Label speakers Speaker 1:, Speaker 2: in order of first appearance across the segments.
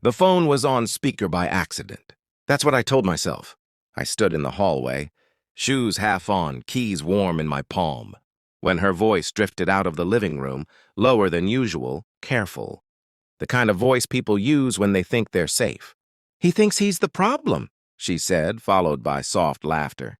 Speaker 1: The phone was on speaker by accident. That's what I told myself. I stood in the hallway, shoes half on, keys warm in my palm, when her voice drifted out of the living room, lower than usual, careful. The kind of voice people use when they think they're safe. "He thinks he's the problem," she said, followed by soft laughter.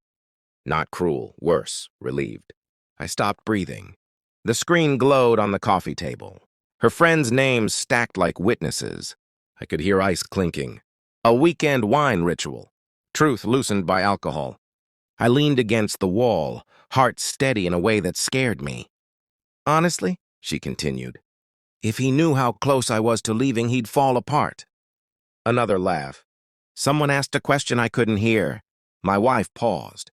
Speaker 1: Not cruel, worse, relieved. I stopped breathing. The screen glowed on the coffee table. Her friends' names stacked like witnesses. I could hear ice clinking. A weekend wine ritual. Truth loosened by alcohol. I leaned against the wall, heart steady in a way that scared me. "Honestly," she continued, "if he knew how close I was to leaving, he'd fall apart." Another laugh. Someone asked a question I couldn't hear. My wife paused.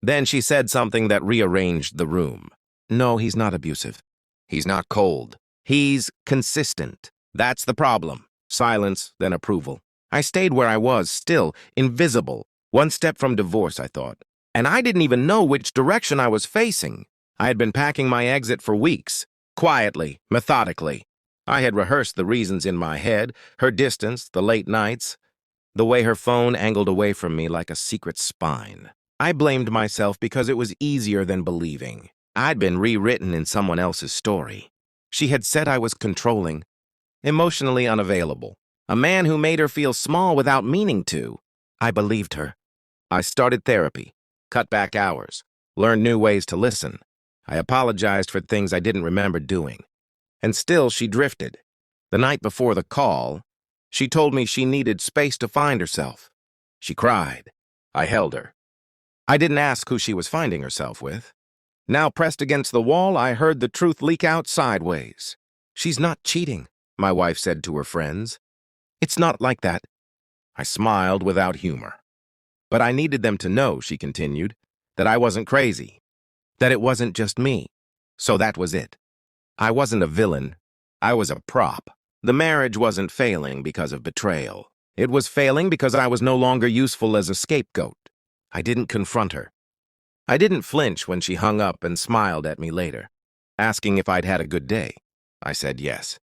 Speaker 1: Then she said something that rearranged the room. "No, he's not abusive. He's not cold. He's consistent. That's the problem." Silence, then approval. I stayed where I was, still, invisible. One step from divorce, I thought. And I didn't even know which direction I was facing. I had been packing my exit for weeks. Quietly, methodically. I had rehearsed the reasons in my head, her distance, the late nights, the way her phone angled away from me like a secret spine. I blamed myself because it was easier than believing. I'd been rewritten in someone else's story. She had said I was controlling, emotionally unavailable, a man who made her feel small without meaning to. I believed her. I started therapy, cut back hours, learned new ways to listen. I apologized for things I didn't remember doing. And still she drifted. The night before the call, she told me she needed space to find herself. She cried. I held her. I didn't ask who she was finding herself with. Now pressed against the wall, I heard the truth leak out sideways. "She's not cheating," my wife said to her friends. "It's not like that." I smiled without humor. "But I needed them to know," she continued, "that I wasn't crazy, that it wasn't just me." So that was it. I wasn't a villain. I was a prop. The marriage wasn't failing because of betrayal. It was failing because I was no longer useful as a scapegoat. I didn't confront her. I didn't flinch when she hung up and smiled at me later, asking if I'd had a good day. I said yes.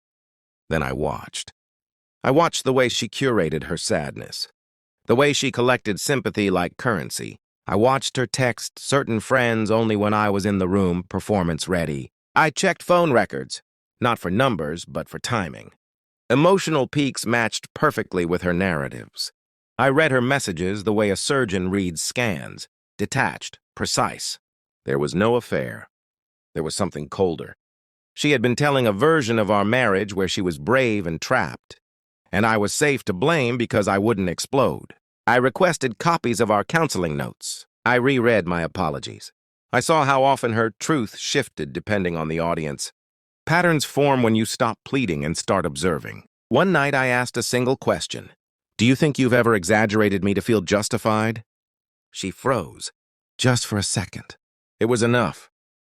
Speaker 1: Then I watched. I watched the way she curated her sadness, the way she collected sympathy like currency. I watched her text certain friends only when I was in the room, performance ready. I checked phone records, not for numbers, but for timing. Emotional peaks matched perfectly with her narratives. I read her messages the way a surgeon reads scans, detached, precise. There was no affair. There was something colder. She had been telling a version of our marriage where she was brave and trapped, and I was safe to blame because I wouldn't explode. I requested copies of our counseling notes. I reread my apologies. I saw how often her truth shifted depending on the audience. Patterns form when you stop pleading and start observing. One night I asked a single question. "Do you think you've ever exaggerated me to feel justified?" She froze, just for a second. It was enough.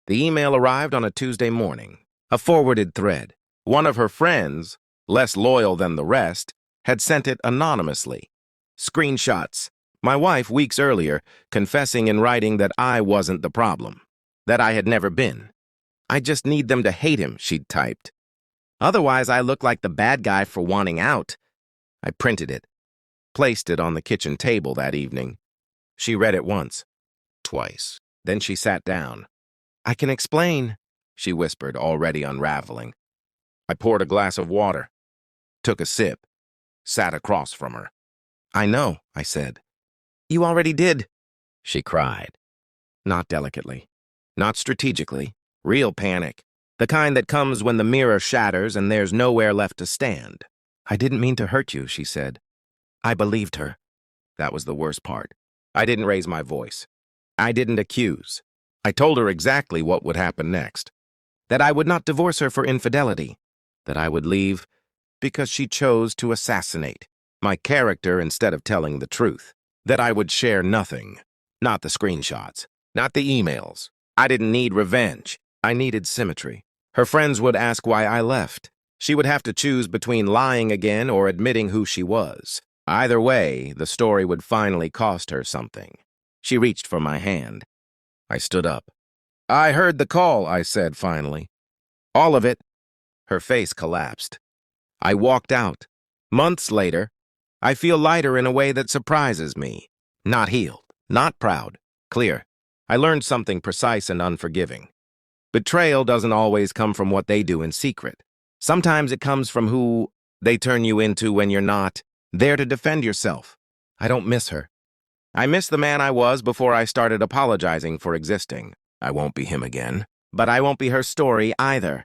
Speaker 1: The email arrived on a Tuesday morning, a forwarded thread. One of her friends, less loyal than the rest, had sent it anonymously. Screenshots. My wife, weeks earlier, confessing in writing that I wasn't the problem, that I had never been. "I just need them to hate him," she'd typed. "Otherwise, I look like the bad guy for wanting out." I printed it, placed it on the kitchen table that evening. She read it once, twice. Then she sat down. "I can explain," she whispered, already unraveling. I poured a glass of water, took a sip, sat across from her. "I know," I said. "You already did," she cried. Not delicately, not strategically, real panic. The kind that comes when the mirror shatters and there's nowhere left to stand. "I didn't mean to hurt you," she said. I believed her. That was the worst part. I didn't raise my voice. I didn't accuse. I told her exactly what would happen next. That I would not divorce her for infidelity. That I would leave because she chose to assassinate my character instead of telling the truth. That I would share nothing. Not the screenshots. Not the emails. I didn't need revenge. I needed symmetry. Her friends would ask why I left. She would have to choose between lying again or admitting who she was. Either way, the story would finally cost her something. She reached for my hand. I stood up. "I heard the call," I said finally. "All of it." Her face collapsed. I walked out, Months later, I feel lighter in a way that surprises me. Not healed, not proud, clear. I learned something precise and unforgiving. Betrayal doesn't always come from what they do in secret. Sometimes it comes from who they turn you into when you're not there to defend yourself. I don't miss her. I miss the man I was before I started apologizing for existing. I won't be him again, but I won't be her story either.